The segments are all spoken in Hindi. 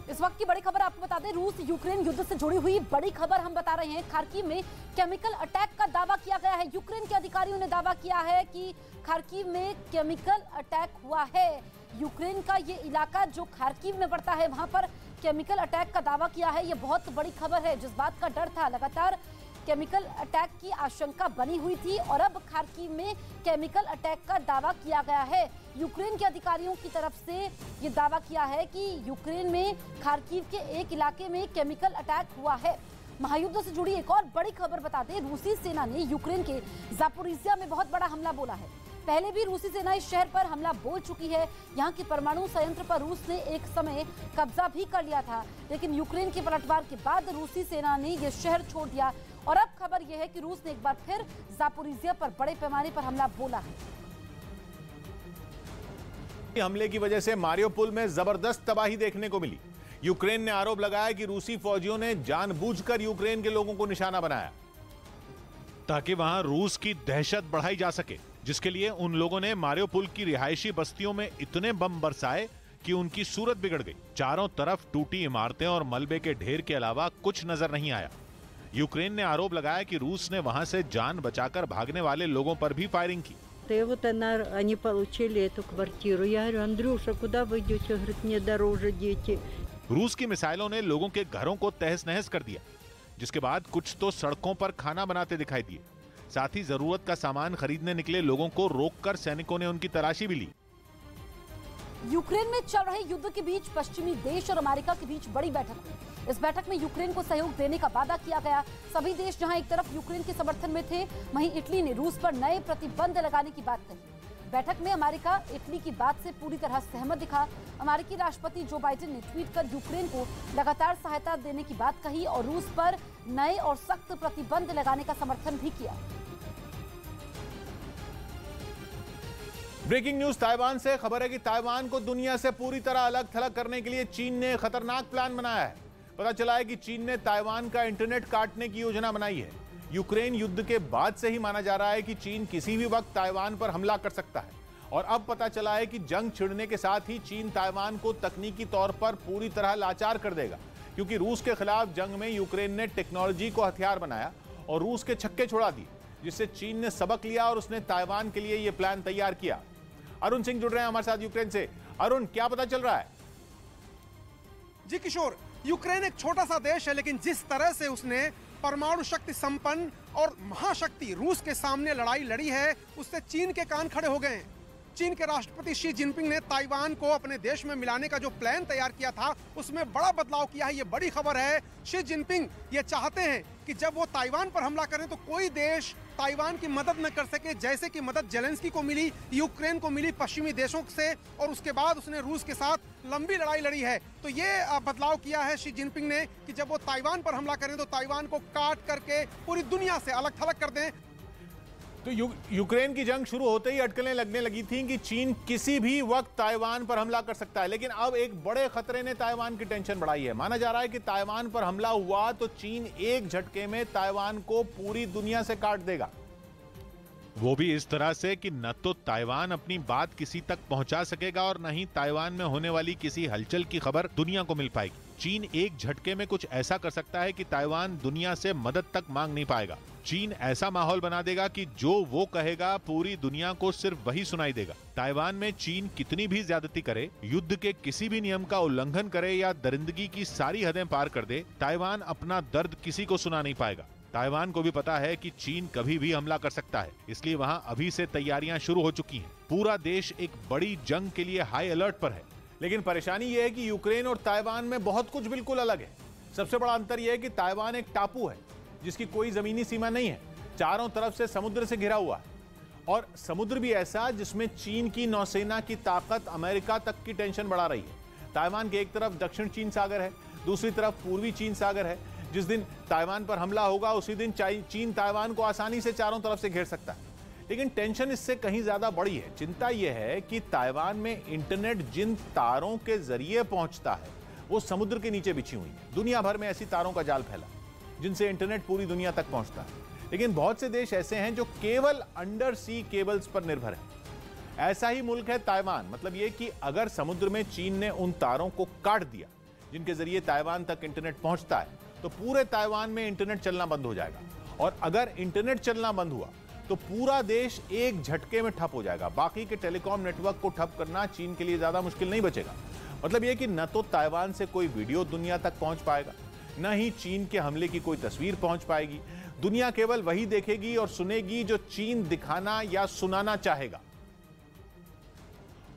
इस वक्त की बड़ी खबर आपको बता दें, रूस यूक्रेन युद्ध से जुड़ी हुई बड़ी खबर हम बता रहे हैं। खार्किव में केमिकल अटैक का दावा किया गया है। यूक्रेन के अधिकारियों ने दावा किया है कि खार्किव में केमिकल अटैक हुआ है। यूक्रेन का ये इलाका जो खार्किव में पड़ता है, वहां पर केमिकल अटैक का दावा किया है। ये बहुत बड़ी खबर है। जिस बात का डर था, लगातार केमिकल अटैक की आशंका बनी हुई थी और अब खार्किव में केमिकल अटैक का दावा किया गया है। यूक्रेन के अधिकारियों की तरफ से ये दावा किया है कि यूक्रेन में खार्किव के एक इलाके में केमिकल अटैक हुआ है। महायुद्ध से जुड़ी एक और बड़ी खबर बता दें, रूसी सेना ने यूक्रेन के ज़ापोरिज़िया में बहुत बड़ा हमला बोला है। पहले भी रूसी सेना इस शहर पर हमला बोल चुकी है। यहाँ के परमाणु संयंत्र पर रूस ने एक समय कब्जा भी कर लिया था, लेकिन यूक्रेन के पलटवार के बाद रूसी सेना ने यह शहर छोड़ दिया और अब खबर यह है कि रूस ने एक बार फिर ज़ापोरिज़िया पर बड़े पैमाने पर हमला बोला है। हमले की वजह से मारियोपोल में जबरदस्त तबाही देखने को मिली। यूक्रेन ने आरोप लगाया कि रूसी फौजियों ने जानबूझकर यूक्रेन के लोगों को निशाना बनाया ताकि वहां रूस की दहशत बढ़ाई जा सके, जिसके लिए उन लोगों ने मारियोपोल की रिहायशी बस्तियों में इतने बम बरसाए कि उनकी सूरत बिगड़ गई। चारों तरफ टूटी इमारतें और मलबे के ढेर के अलावा कुछ नजर नहीं आया। यूक्रेन ने आरोप लगाया कि रूस ने वहां से जान बचाकर भागने वाले लोगों पर भी फायरिंग की। Они получили эту квартиру. Я говорю, Андрюша, куда вы идете? Говорит, мне дороже дети. रूस की मिसाइलों ने लोगों के घरों को तहस नहस कर दिया, जिसके बाद कुछ तो सड़कों पर खाना बनाते दिखाई दिए। साथ ही जरूरत का सामान खरीदने निकले लोगों को रोककर सैनिकों ने उनकी तलाशी भी ली। यूक्रेन में चल रहे युद्ध के बीच पश्चिमी देश और अमेरिका के बीच बड़ी बैठक हुई। इस बैठक में यूक्रेन को सहयोग देने का वादा किया गया। सभी देश जहां एक तरफ यूक्रेन के समर्थन में थे, वहीं इटली ने रूस पर नए प्रतिबंध लगाने की बात कही। बैठक में अमेरिका इटली की बात से पूरी तरह सहमत दिखा। अमेरिकी राष्ट्रपति जो बाइडेन ने ट्वीट कर यूक्रेन को लगातार सहायता देने की बात कही और रूस पर नए और सख्त प्रतिबंध लगाने का समर्थन भी किया। ब्रेकिंग न्यूज ताइवान से खबर है कि ताइवान को दुनिया से पूरी तरह अलग थलग करने के लिए चीन ने खतरनाक प्लान बनाया है। पता चला है कि चीन ने ताइवान का इंटरनेट काटने की योजना बनाई है। यूक्रेन युद्ध के बाद से ही माना जा रहा है कि चीन किसी भी वक्त ताइवान पर हमला कर सकता है और अब पता चला है कि जंग छिड़ने के साथ ही चीन ताइवान को तकनीकी तौर पर पूरी तरह लाचार कर देगा, क्योंकि रूस के खिलाफ जंग में यूक्रेन ने टेक्नोलॉजी को हथियार बनाया और रूस के छक्के छोड़ा दिए, जिससे चीन ने सबक लिया और उसने ताइवान के लिए यह प्लान तैयार किया। अरुण सिंह जुड़ रहे हैं हमारे साथ यूक्रेन से। अरुण, क्या पता चल रहा है? जी किशोर, यूक्रेन एक छोटा सा देश है, लेकिन जिस तरह से उसने परमाणु शक्ति संपन्न और महाशक्ति रूस के सामने लड़ाई लड़ी है, उससे चीन के कान खड़े हो गए हैं। चीन के राष्ट्रपति शी जिनपिंग ने ताइवान को अपने देश में मिलाने का जो प्लान तैयार किया था, उसमें बड़ा बदलाव किया है। ये बड़ी खबर है। शी जिनपिंग ये चाहते हैं कि जब वो ताइवान पर हमला करें तो कोई देश ताइवान की मदद न कर सके, जैसे कि मदद जेलेंस्की को मिली, यूक्रेन को मिली पश्चिमी देशों से, और उसके बाद उसने रूस के साथ लंबी लड़ाई लड़ी है। तो ये बदलाव किया है शी जिनपिंग ने कि जब वो ताइवान पर हमला करें तो ताइवान को काट करके पूरी दुनिया से अलग थलग कर दें। तो यूक्रेन की जंग शुरू होते ही अटकलें लगने लगी थी कि चीन किसी भी वक्त ताइवान पर हमला कर सकता है, लेकिन अब एक बड़े खतरे ने ताइवान की टेंशन बढ़ाई है। माना जा रहा है कि ताइवान पर हमला हुआ तो चीन एक झटके में ताइवान को पूरी दुनिया से काट देगा। वो भी इस तरह से कि न तो ताइवान अपनी बात किसी तक पहुंचा सकेगा और न ही ताइवान में होने वाली किसी हलचल की खबर दुनिया को मिल पाएगी। चीन एक झटके में कुछ ऐसा कर सकता है कि ताइवान दुनिया से मदद तक मांग नहीं पाएगा। चीन ऐसा माहौल बना देगा कि जो वो कहेगा पूरी दुनिया को सिर्फ वही सुनाई देगा। ताइवान में चीन कितनी भी ज्यादती करे, युद्ध के किसी भी नियम का उल्लंघन करे या दरिंदगी की सारी हदें पार कर दे, ताइवान अपना दर्द किसी को सुना नहीं पाएगा। ताइवान को भी पता है कि चीन कभी भी हमला कर सकता है, इसलिए वहां अभी से तैयारियां शुरू हो चुकी हैं। पूरा देश एक बड़ी जंग के लिए हाई अलर्ट पर है। लेकिन परेशानी यह है कि यूक्रेन और ताइवान में बहुत कुछ बिल्कुल अलग है। सबसे बड़ा अंतर यह है कि ताइवान एक टापू है जिसकी कोई जमीनी सीमा नहीं है, चारों तरफ से समुद्र से घिरा हुआ है, और समुद्र भी ऐसा जिसमें चीन की नौसेना की ताकत अमेरिका तक की टेंशन बढ़ा रही है। ताइवान के एक तरफ दक्षिण चीन सागर है, दूसरी तरफ पूर्वी चीन सागर है। जिस दिन ताइवान पर हमला होगा उसी दिन चीन ताइवान को आसानी से चारों तरफ से घेर सकता है। लेकिन टेंशन इससे कहीं ज्यादा बड़ी है। चिंता यह है कि ताइवान में इंटरनेट जिन तारों के जरिए पहुंचता है वो समुद्र के नीचे बिछी हुई है। दुनिया भर में ऐसी तारों का जाल फैला जिनसे इंटरनेट पूरी दुनिया तक पहुंचता है, लेकिन बहुत से देश ऐसे हैं जो केवल अंडर सी केबल्स पर निर्भर हैं। ऐसा ही मुल्क है ताइवान। मतलब यह कि अगर समुद्र में चीन ने उन तारों को काट दिया जिनके जरिए ताइवान तक इंटरनेट पहुंचता है, तो पूरे ताइवान में इंटरनेट चलना बंद हो जाएगा। और अगर इंटरनेट चलना बंद हुआ तो पूरा देश एक झटके में ठप हो जाएगा। बाकी के टेलीकॉम नेटवर्क को ठप करना चीन के लिए ज्यादा मुश्किल नहीं बचेगा। मतलब यह कि न तो ताइवान से कोई वीडियो दुनिया तक पहुंच पाएगा, न ही चीन के हमले की कोई तस्वीर पहुंच पाएगी। दुनिया केवल वही देखेगी और सुनेगी जो चीन दिखाना या सुनाना चाहेगा।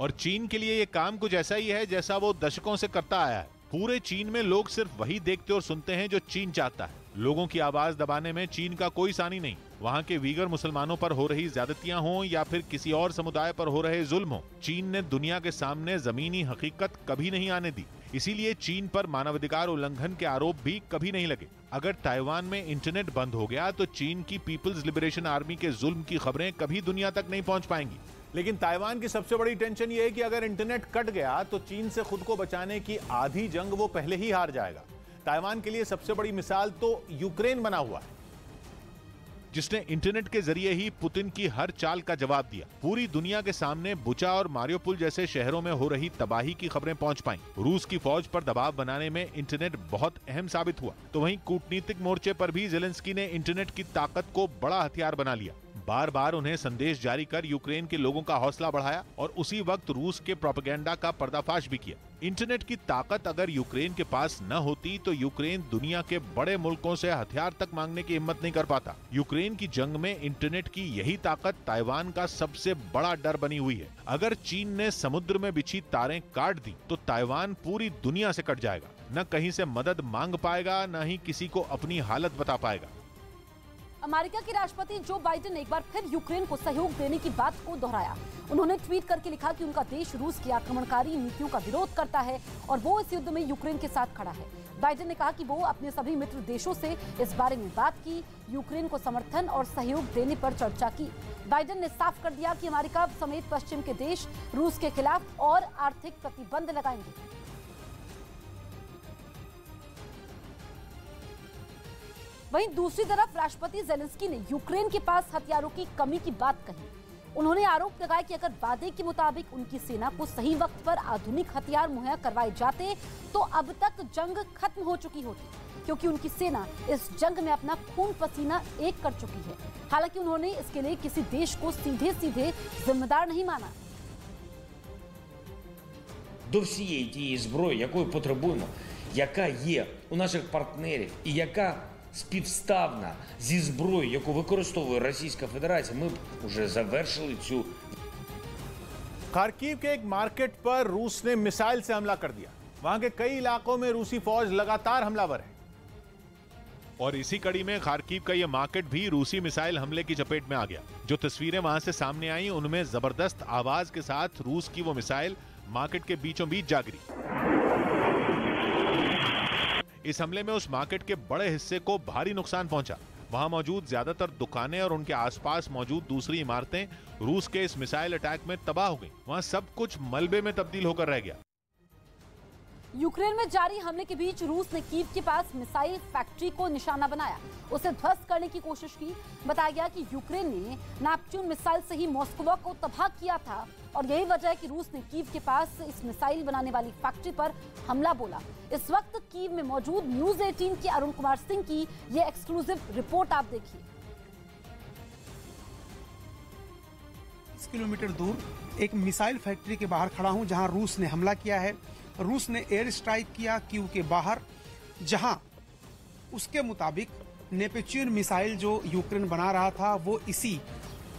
और चीन के लिए यह काम कुछ ऐसा ही है जैसा वो दशकों से करता आया है। पूरे चीन में लोग सिर्फ वही देखते और सुनते हैं जो चीन चाहता है। लोगों की आवाज दबाने में चीन का कोई सानी नहीं। वहां के वीगर मुसलमानों पर हो रही ज्यादतियां हों या फिर किसी और समुदाय पर हो रहे जुल्म हो, चीन ने दुनिया के सामने जमीनी हकीकत कभी नहीं आने दी। इसीलिए चीन पर मानवाधिकार उल्लंघन के आरोप भी कभी नहीं लगे। अगर ताइवान में इंटरनेट बंद हो गया तो चीन की पीपल्स लिबरेशन आर्मी के जुल्म की खबरें कभी दुनिया तक नहीं पहुंच पाएंगी। लेकिन ताइवान की सबसे बड़ी टेंशन यह है कि अगर इंटरनेट कट गया तो चीन से खुद को बचाने की आधी जंग वो पहले ही हार जाएगा। ताइवान के लिए सबसे बड़ी मिसाल तो यूक्रेन बना हुआ है, जिसने इंटरनेट के जरिए ही पुतिन की हर चाल का जवाब दिया। पूरी दुनिया के सामने बुचा और मारियोपुल जैसे शहरों में हो रही तबाही की खबरें पहुंच पाईं। रूस की फौज पर दबाव बनाने में इंटरनेट बहुत अहम साबित हुआ। तो वहीं कूटनीतिक मोर्चे पर भी ज़ेलेंस्की ने इंटरनेट की ताकत को बड़ा हथियार बना लिया। बार बार उन्हें संदेश जारी कर यूक्रेन के लोगों का हौसला बढ़ाया और उसी वक्त रूस के प्रोपेगेंडा का पर्दाफाश भी किया। इंटरनेट की ताकत अगर यूक्रेन के पास न होती तो यूक्रेन दुनिया के बड़े मुल्कों से हथियार तक मांगने की हिम्मत नहीं कर पाता। यूक्रेन की जंग में इंटरनेट की यही ताकत ताइवान का सबसे बड़ा डर बनी हुई है। अगर चीन ने समुद्र में बिछी तारें काट दी तो ताइवान पूरी दुनिया से कट जाएगा। न कहीं से मदद मांग पाएगा, न ही किसी को अपनी हालत बता पाएगा। अमेरिका के राष्ट्रपति जो बाइडेन ने एक बार फिर यूक्रेन को सहयोग देने की बात को दोहराया। उन्होंने ट्वीट करके लिखा कि उनका देश रूस की आक्रमणकारी नीतियों का विरोध करता है और वो इस युद्ध में यूक्रेन के साथ खड़ा है। बाइडेन ने कहा कि वो अपने सभी मित्र देशों से इस बारे में बात की, यूक्रेन को समर्थन और सहयोग देने पर चर्चा की। बाइडेन ने साफ कर दिया कि अमेरिका समेत पश्चिम के देश रूस के खिलाफ और आर्थिक प्रतिबंध लगाएंगे। वहीं दूसरी तरफ राष्ट्रपति ज़ेलेंस्की ने यूक्रेन के पास हथियारों की कमी की बात कही। उन्होंने आरोप लगाया कि अगर वादे के मुताबिक उनकी सेना को सही वक्त पर आधुनिक हथियार मुहैया करवाए जाते तो अब तक जंग खत्म हो चुकी होती, क्योंकि उनकी सेना इस जंग में अपना खून पसीना एक कर चुकी है। हालांकि उन्होंने इसके लिए किसी देश को सीधे सीधे जिम्मेदार नहीं माना। До всієї тієї зброї, якої потребуємо, яка є у наших партнерів і яка співставна зі зброєю, яку використовує Російська Федерація, ми б уже завершили цю. खार्किव के एक मार्केट पर रूस ने मिसाइल से हमला कर दिया। वहां के कई इलाकों में रूसी फौज लगातार हमलावर है। और इसी कड़ी में खार्किव का यह मार्केट भी रूसी मिसाइल हमले की चपेट में आ गया। जो तस्वीरें वहां से सामने आई उनमें जबरदस्त आवाज के साथ रूस की वो मिसाइल मार्केट के बीचों बीच जा गिरी। इस हमले में उस मार्केट के बड़े हिस्से को भारी नुकसान पहुंचा। वहां मौजूद ज्यादातर दुकानें और उनके आसपास मौजूद दूसरी इमारतें रूस के इस मिसाइल अटैक में तबाह हो गईं। वहां सब कुछ मलबे में तब्दील होकर रह गया। यूक्रेन में जारी हमले के बीच रूस ने कीव के पास मिसाइल फैक्ट्री को निशाना बनाया, उसे ध्वस्त करने की कोशिश की। बताया गया कि यूक्रेन ने नेपच्यून मिसाइल से ही मॉस्को को तबाह किया था और यही वजह है कि रूस ने कीव के पास इस मिसाइल बनाने वाली फैक्ट्री पर हमला बोला। इस वक्त कीव में मौजूद न्यूज 18 के अरुण कुमार सिंह की ये एक्सक्लूसिव रिपोर्ट आप देखिए। 30 किलोमीटर दूर एक मिसाइल फैक्ट्री के बाहर खड़ा हूं, जहां रूस ने हमला किया है। रूस ने एयर स्ट्राइक किया कीव के बाहर, जहां उसके मुताबिक नेपच्यून मिसाइल जो यूक्रेन बना रहा था वो इसी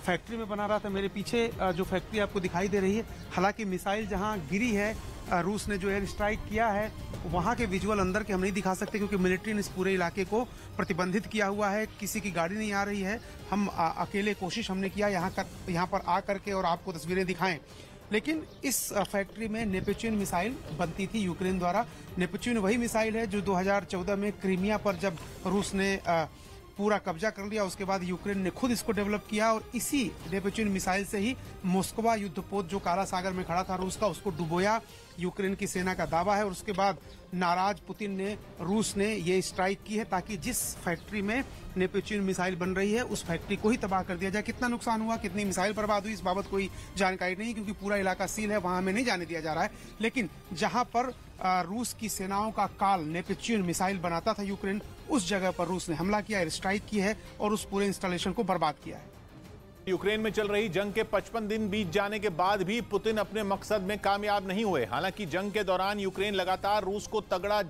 फैक्ट्री में बना रहा था। मेरे पीछे जो फैक्ट्री आपको दिखाई दे रही है, हालांकि मिसाइल जहां गिरी है, रूस ने जो एयर स्ट्राइक किया है वहां के विजुअल अंदर के हम नहीं दिखा सकते, क्योंकि मिलिट्री ने इस पूरे इलाके को प्रतिबंधित किया हुआ है। किसी की गाड़ी नहीं आ रही है। हम अकेले कोशिश हमने किया यहाँ पर आ करके और आपको तस्वीरें दिखाएं। लेकिन इस फैक्ट्री में नेपच्यून मिसाइल बनती थी यूक्रेन द्वारा। नेपच्यून वही मिसाइल है जो 2014 में क्रीमिया पर जब रूस ने पूरा कब्जा कर लिया, उसके बाद यूक्रेन ने खुद इसको डेवलप किया और इसी नेपच्यून मिसाइल से ही मॉस्को युद्धपोत जो काला सागर में खड़ा था रूस का, उसको डुबोया। यूक्रेन की सेना का दावा है और उसके बाद नाराज पुतिन ने रूस ने ये स्ट्राइक की है ताकि जिस फैक्ट्री में नेपच्यून मिसाइल बन रही है उस फैक्ट्री को ही तबाह कर दिया जाए। कितना नुकसान हुआ, कितनी मिसाइल बर्बाद हुई, इस बाबत कोई जानकारी नहीं, क्योंकि पूरा इलाका सील है, वहां हमें नहीं जाने दिया जा रहा है। लेकिन जहां पर रूस की सेनाओं का काल नेपच्यून मिसाइल बनाता था यूक्रेन, उस जगह पर रूस ने हमला किया, एयर स्ट्राइक की है और उस पूरे इंस्टॉलेशन को बर्बाद किया है। यूक्रेन में चल रही जंग के 55 दिन बीत जाने के बाद भी पुतिन अपने मकसद में कामयाब नहीं हुए। हालांकि जंग के दौरान यूक्रेन लगातार रूस को तगड़ा